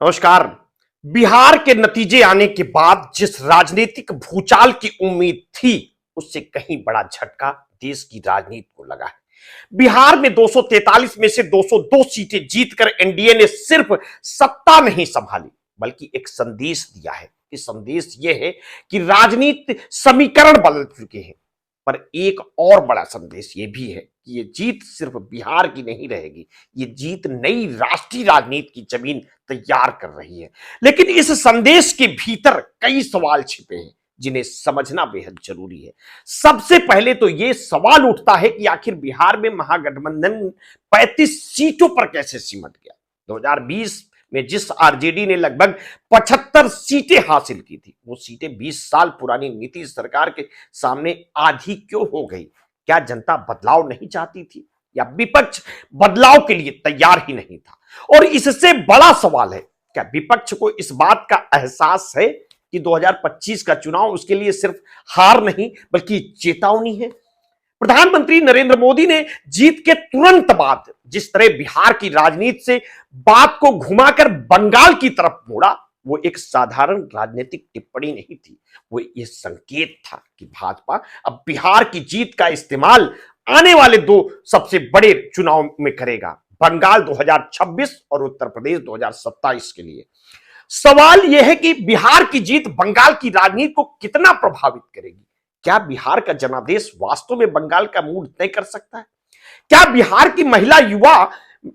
नमस्कार। बिहार के नतीजे आने के बाद जिस राजनीतिक भूचाल की उम्मीद थी, उससे कहीं बड़ा झटका देश की राजनीति को लगा है। बिहार में 243 में से 202 सीटें जीतकर एनडीए ने सिर्फ सत्ता नहीं संभाली, बल्कि एक संदेश दिया है। कि संदेश यह है कि राजनीति समीकरण बदल चुके हैं। पर एक और बड़ा संदेश यह भी है कि ये जीत सिर्फ बिहार की नहीं रहेगी, ये जीत नई राष्ट्रीय राजनीति की जमीन तैयार कर रही है। लेकिन इस संदेश के भीतर कई सवाल छिपे हैं जिन्हें समझना बेहद जरूरी है। सबसे पहले तो यह सवाल उठता है कि आखिर बिहार में महागठबंधन 35 सीटों पर कैसे सिमट गया। 2020 में जिस आरजेडी ने लगभग 75 सीटें हासिल की थी, वो सीटें 20 साल पुरानी नीतीश सरकार के सामने आधी क्यों हो गई? क्या जनता बदलाव नहीं चाहती थी या विपक्ष बदलाव के लिए तैयार ही नहीं था? और इससे बड़ा सवाल है, क्या विपक्ष को इस बात का एहसास है कि 2025 का चुनाव उसके लिए सिर्फ हार नहीं बल्कि चेतावनी है? प्रधानमंत्री नरेंद्र मोदी ने जीत के तुरंत बाद जिस तरह बिहार की राजनीति से बात को घुमाकर बंगाल की तरफ मोड़ा, वो एक साधारण राजनीतिक टिप्पणी नहीं थी, वो ये संकेत था कि भाजपा अब बिहार की जीत का इस्तेमाल आने वाले दो सबसे बड़े चुनाव में करेगा, बंगाल 2026 और उत्तर प्रदेश 2027 के लिए। सवाल यह है कि बिहार की जीत बंगाल की राजनीति को कितना प्रभावित करेगी? क्या बिहार का जनादेश वास्तव में बंगाल का मूड तय कर सकता है? क्या बिहार की महिला युवा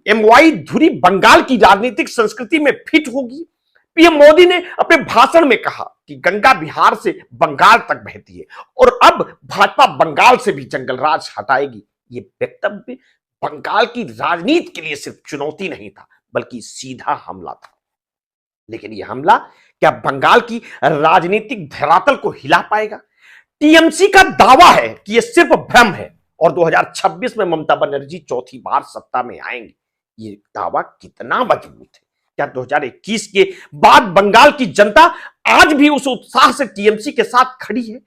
एमवाई धुरी बंगाल की राजनीतिक संस्कृति में फिट होगी? पीएम मोदी ने अपने भाषण में कहा कि गंगा बिहार से बंगाल तक बहती है और अब भाजपा बंगाल से भी जंगल राज हटाएगी। ये वक्तव्य बंगाल की राजनीति के लिए सिर्फ चुनौती नहीं था, बल्कि सीधा हमला था। लेकिन यह हमला क्या बंगाल की राजनीतिक धरातल को हिला पाएगा? टीएमसी का दावा है कि यह सिर्फ भ्रम है और 2026 में ममता बनर्जी चौथी बार सत्ता में आएंगी। ये दावा कितना मजबूत है? क्या 2021 के बाद बंगाल की जनता आज भी उस उत्साह से टीएमसी के साथ खड़ी है?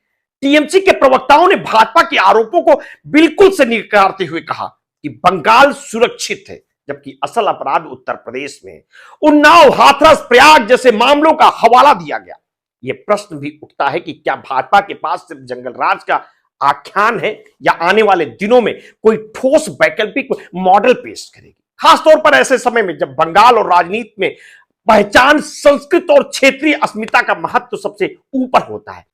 टीएमसी के प्रवक्ताओं ने भाजपा के आरोपों को बिल्कुल से नकारते हुए कहा कि बंगाल सुरक्षित है, जबकि असल अपराध उत्तर प्रदेश में है। उन्नाव, हाथरस, प्रयाग जैसे मामलों का हवाला दिया गया। यह प्रश्न भी उठता है कि क्या भाजपा के पास सिर्फ जंगल राज का आख्यान है या आने वाले दिनों में कोई ठोस वैकल्पिक मॉडल पेश करेगी, खासतौर पर ऐसे समय में जब बंगाल और राजनीति में पहचान, संस्कृत और क्षेत्रीय अस्मिता का महत्व सबसे ऊपर होता है।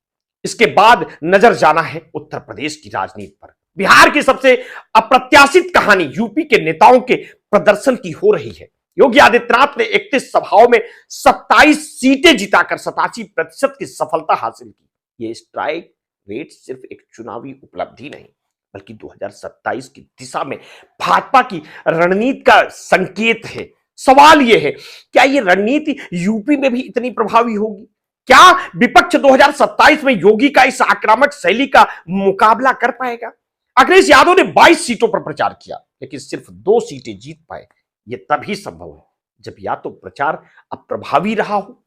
इसके बाद नजर जाना है उत्तर प्रदेश की राजनीति पर। बिहार की सबसे अप्रत्याशित कहानी यूपी के नेताओं के प्रदर्शन की हो रही है। योगी आदित्यनाथ ने 31 सभाओं में 27 सीटें जिताकर 87% की सफलता हासिल की। यह स्ट्राइक रेट सिर्फ एक चुनावी उपलब्धि नहीं, बल्कि 2027 की दिशा में भाजपा की रणनीति का संकेत है। सवाल यह है, क्या यह रणनीति यूपी में भी इतनी प्रभावी होगी? क्या विपक्ष 2027 में योगी का इस आक्रामक शैली का मुकाबला कर पाएगा? अखिलेश यादव ने 22 सीटों पर प्रचार किया, लेकिन सिर्फ 2 सीटें जीत पाए। यह तभी संभव है जब या तो प्रचार अप्रभावी रहा हो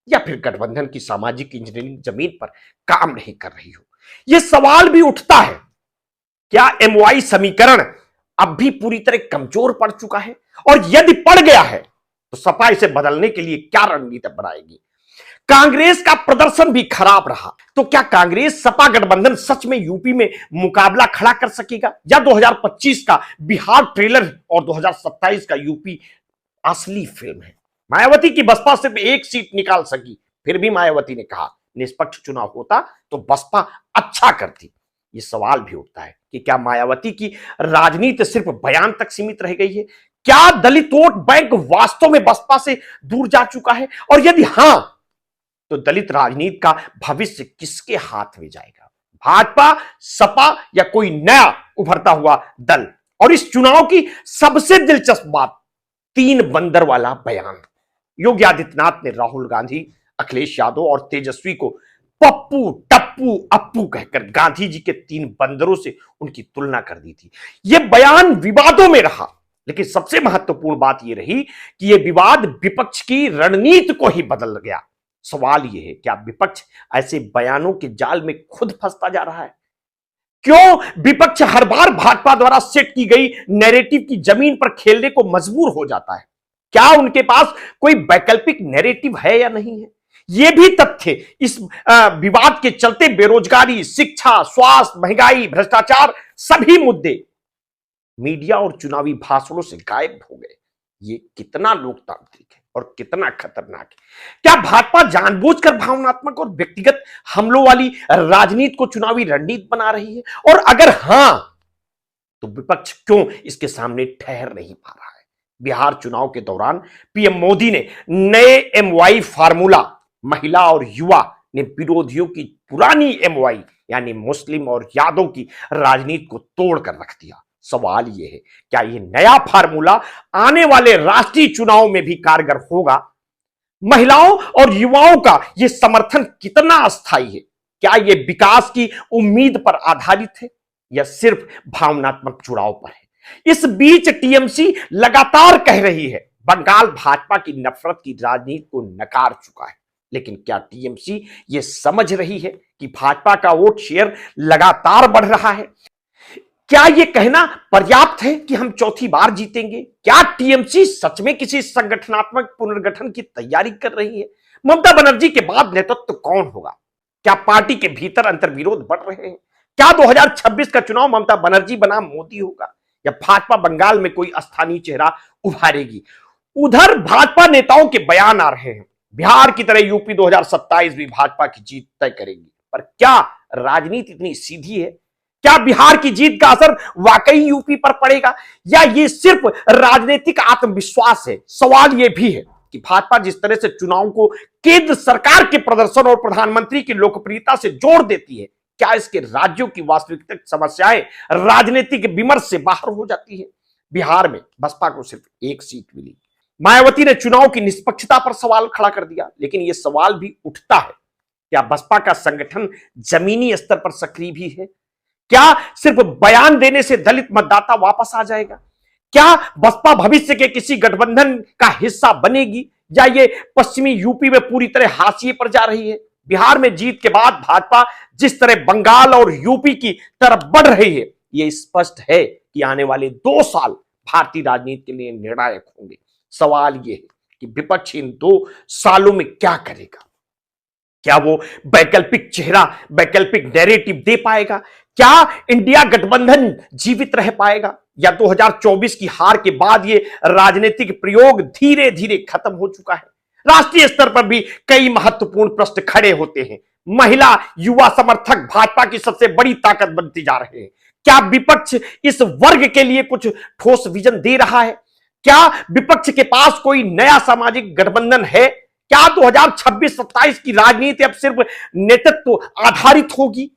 या फिर गठबंधन की सामाजिक इंजीनियरिंग जमीन पर काम नहीं कर रही हो। यह सवाल भी उठता है, क्या एमवाई समीकरण अब भी पूरी तरह कमजोर पड़ चुका है? और यदि पड़ गया है तो सपा इसे बदलने के लिए क्या रणनीति बनाएगी? कांग्रेस का प्रदर्शन भी खराब रहा, तो क्या कांग्रेस सपा गठबंधन सच में यूपी में मुकाबला खड़ा कर सकेगा, या 2025 का बिहार ट्रेलर और 2027 का यूपी असली फिल्म है? मायावती की बसपा सिर्फ 1 सीट निकाल सकी, फिर भी मायावती ने कहा निष्पक्ष चुनाव होता तो बसपा अच्छा करती। यह सवाल भी उठता है कि क्या मायावती की राजनीति सिर्फ बयान तक सीमित रह गई है? क्या दलित वोट बैंक वास्तव में बसपा से दूर जा चुका है? और यदि हां, तो दलित राजनीति का भविष्य किसके हाथ में जाएगा? भाजपा, सपा या कोई नया उभरता हुआ दल? और इस चुनाव की सबसे दिलचस्प बात, 3 बंदर वाला बयान। योगी आदित्यनाथ ने राहुल गांधी, अखिलेश यादव और तेजस्वी को पप्पू, टप्पू, अप्पू कहकर गांधी जी के 3 बंदरों से उनकी तुलना कर दी थी। यह बयान विवादों में रहा, लेकिन सबसे महत्वपूर्ण बात यह रही कि यह विवाद विपक्ष की रणनीति को ही बदल गया। सवाल यह है, क्या विपक्ष ऐसे बयानों के जाल में खुद फंसता जा रहा है? क्यों विपक्ष हर बार भाजपा द्वारा सेट की गई नैरेटिव की जमीन पर खेलने को मजबूर हो जाता है? क्या उनके पास कोई वैकल्पिक नैरेटिव है या नहीं है? ये भी तथ्य इस विवाद के चलते बेरोजगारी, शिक्षा, स्वास्थ्य, महंगाई, भ्रष्टाचार सभी मुद्दे मीडिया और चुनावी भाषणों से गायब हो गए। ये कितना लोकतांत्रिक है और कितना खतरनाक है। क्या भाजपा जानबूझकर भावनात्मक और व्यक्तिगत हमलों वाली राजनीति को चुनावी रणनीति बना रही है? और अगर हां, तो विपक्ष क्यों इसके सामने ठहर नहीं पा रहा है? बिहार चुनाव के दौरान पीएम मोदी ने नए एमवाई फार्मूला महिला और युवा ने विरोधियों की पुरानी एमवाई यानी मुस्लिम और यादव की राजनीति को तोड़कर रख दिया। सवाल यह है, क्या यह नया फार्मूला आने वाले राष्ट्रीय चुनाव में भी कारगर होगा? महिलाओं और युवाओं का यह समर्थन कितना अस्थायी है? क्या यह विकास की उम्मीद पर आधारित है या सिर्फ भावनात्मक जुड़ाव पर है? इस बीच टीएमसी लगातार कह रही है बंगाल भाजपा की नफरत की राजनीति को नकार चुका है। लेकिन क्या टीएमसी यह समझ रही है कि भाजपा का वोट शेयर लगातार बढ़ रहा है? क्या यह कहना पर्याप्त है कि हम चौथी बार जीतेंगे? क्या टीएमसी सच में किसी संगठनात्मक पुनर्गठन की तैयारी कर रही है? ममता बनर्जी के बाद नेतृत्व कौन होगा? क्या पार्टी के भीतर अंतर्विरोध बढ़ रहे हैं? क्या 2026 का चुनाव ममता बनर्जी बनाम मोदी होगा या भाजपा बंगाल में कोई स्थानीय चेहरा उभारेगी? उधर भाजपा नेताओं के बयान आ रहे हैं, बिहार की तरह यूपी 2027 भी भाजपा की जीत तय करेगी। पर क्या राजनीति इतनी सीधी है? क्या बिहार की जीत का असर वाकई यूपी पर पड़ेगा या ये सिर्फ राजनीतिक आत्मविश्वास है? सवाल यह भी है कि भाजपा जिस तरह से चुनाव को केंद्र सरकार के प्रदर्शन और प्रधानमंत्री की लोकप्रियता से जोड़ देती है, क्या इसके राज्यों की वास्तविक समस्याएं राजनीतिक विमर्श से बाहर हो जाती है? बिहार में बसपा को सिर्फ एक सीट मिली। मायावती ने चुनाव की निष्पक्षता पर सवाल खड़ा कर दिया, लेकिन यह सवाल भी उठता है, क्या बसपा का संगठन जमीनी स्तर पर सक्रिय भी है? क्या सिर्फ बयान देने से दलित मतदाता वापस आ जाएगा? क्या बसपा भविष्य के किसी गठबंधन का हिस्सा बनेगी या ये पश्चिमी यूपी में पूरी तरह हाशिए पर जा रही है? बिहार में जीत के बाद भाजपा जिस तरह बंगाल और यूपी की तरफ बढ़ रही है, यह स्पष्ट है कि आने वाले 2 साल भारतीय राजनीति के लिए निर्णायक होंगे। सवाल यह है कि विपक्ष इन 2 सालों में क्या करेगा? क्या वो वैकल्पिक चेहरा, वैकल्पिक नैरेटिव दे पाएगा? क्या इंडिया गठबंधन जीवित रह पाएगा या 2024 की हार के बाद ये राजनीतिक प्रयोग धीरे धीरे खत्म हो चुका है? राष्ट्रीय स्तर पर भी कई महत्वपूर्ण प्रश्न खड़े होते हैं। महिला युवा समर्थक भाजपा की सबसे बड़ी ताकत बनती जा रहे हैं। क्या विपक्ष इस वर्ग के लिए कुछ ठोस विजन दे रहा है? क्या विपक्ष के पास कोई नया सामाजिक गठबंधन है? क्या 2026-27 की राजनीति अब सिर्फ नेतृत्व आधारित होगी?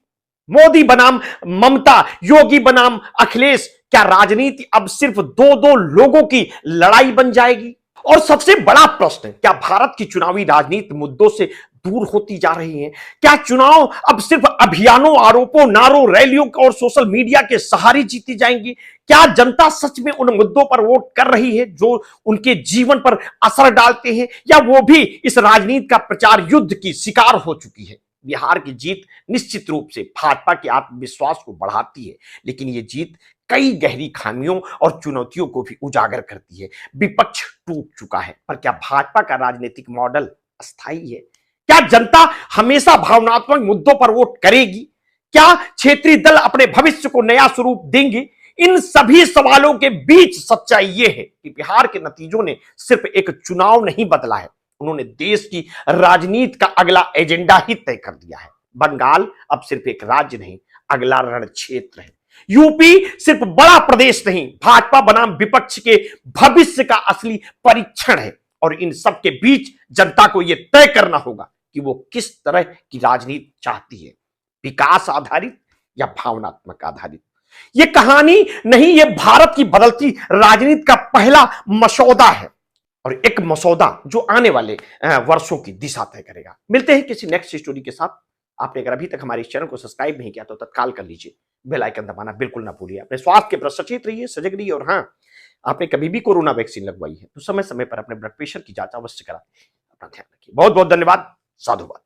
मोदी बनाम ममता, योगी बनाम अखिलेश, क्या राजनीति अब सिर्फ 2-2 लोगों की लड़ाई बन जाएगी? और सबसे बड़ा प्रश्न, क्या भारत की चुनावी राजनीति मुद्दों से दूर होती जा रही है? क्या चुनाव अब सिर्फ अभियानों, आरोपों, नारों, रैलियों और सोशल मीडिया के सहारे जीती जाएंगी? क्या जनता सच में उन मुद्दों पर वोट कर रही है जो उनके जीवन पर असर डालते हैं, या वो भी इस राजनीति का प्रचार युद्ध की शिकार हो चुकी है? बिहार की जीत निश्चित रूप से भाजपा के आत्मविश्वास को बढ़ाती है, लेकिन यह जीत कई गहरी खामियों और चुनौतियों को भी उजागर करती है। विपक्ष टूट चुका है, पर क्या भाजपा का राजनीतिक मॉडल अस्थायी है? क्या जनता हमेशा भावनात्मक मुद्दों पर वोट करेगी? क्या क्षेत्रीय दल अपने भविष्य को नया स्वरूप देंगे? इन सभी सवालों के बीच सच्चाई यह है कि बिहार के नतीजों ने सिर्फ एक चुनाव नहीं बदला है, उन्होंने देश की राजनीति का अगला एजेंडा ही तय कर दिया है। बंगाल अब सिर्फ एक राज्य नहीं, अगला रण क्षेत्र है। यूपी सिर्फ बड़ा प्रदेश नहीं, भाजपा बनाम विपक्ष के भविष्य का असली परीक्षण है। और इन सब के बीच जनता को यह तय करना होगा कि वो किस तरह की राजनीति चाहती है, विकास आधारित या भावनात्मक आधारित। यह कहानी नहीं, यह भारत की बदलती राजनीति का पहला मसौदा है, और एक मसौदा जो आने वाले वर्षों की दिशा तय करेगा। मिलते हैं किसी नेक्स्ट स्टोरी के साथ। आपने अगर अभी तक हमारे चैनल को सब्सक्राइब नहीं किया तो तत्काल कर लीजिए, बेल आइकन दबाना बिल्कुल ना भूलिए। अपने स्वास्थ्य के प्रति सचेत रहिए, सजग रहिए, और हाँ, आपने कभी भी कोरोना वैक्सीन लगवाई है तो समय समय पर अपने ब्लड प्रेशर की जांच अवश्य कराएं। अपना ध्यान रखिए। बहुत बहुत धन्यवाद। साधुवाद।